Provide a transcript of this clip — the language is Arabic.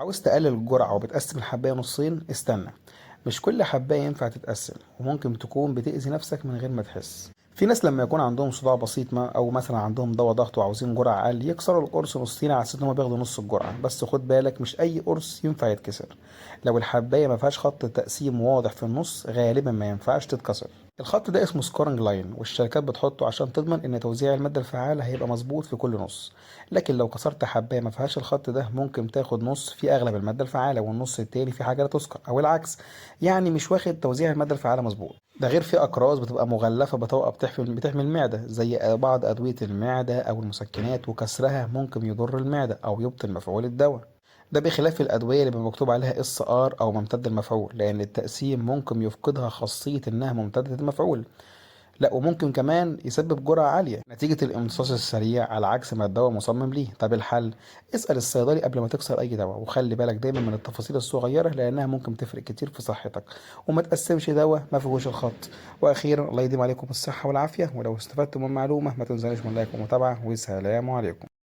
عاوز تقلل الجرعة وبتقسم الحباية نصين، استنى. مش كل حباية ينفع تتقسم، وممكن تكون بتأذي نفسك من غير ما تحس. في ناس لما يكون عندهم صداع بسيط ما او مثلا عندهم دواء ضغط وعاوزين جرعة اقل، يكسروا القرص نصين على اساس ان هم بياخدوا نص الجرعة. بس خد بالك، مش اي قرص ينفع يتكسر. لو الحباية ما فيهاش خط تقسيم واضح في النص، غالبا ما ينفعش تتكسر. الخط ده اسمه سكورنج لاين، والشركات بتحطه عشان تضمن ان توزيع المادة الفعالة هيبقى مظبوط في كل نص. لكن لو كسرت حباية ما فيهاش الخط ده، ممكن تاخد نص فيه اغلب المادة الفعالة والنص التاني فيه حاجة لا تذكر، او العكس. يعني مش واخد توزيع المادة الفعالة مظبوط. ده غير في اقراص بتبقى مغلفة بطبقة بتحمي المعدة، زي بعض ادوية المعدة او المسكنات، وكسرها ممكن يضر المعدة او يبطل مفعول الدواء. ده بخلاف الأدوية اللي بيبقى مكتوب عليها اس ار أو ممتد المفعول، لأن التقسيم ممكن يفقدها خاصية إنها ممتدة المفعول. لا، وممكن كمان يسبب جرعة عالية نتيجة الامتصاص السريع، على عكس ما الدواء مصمم ليه. طب الحل؟ اسأل الصيدلي قبل ما تكسر أي دواء، وخلي بالك دايما من التفاصيل الصغيرة لأنها ممكن تفرق كتير في صحتك. وما تقسمش دواء ما فيهوش الخط. وأخيرا، الله يديم عليكم الصحة والعافية. ولو استفدتم من المعلومة، ما تنسونيش من لايك ومتابعة، والسلام عليكم.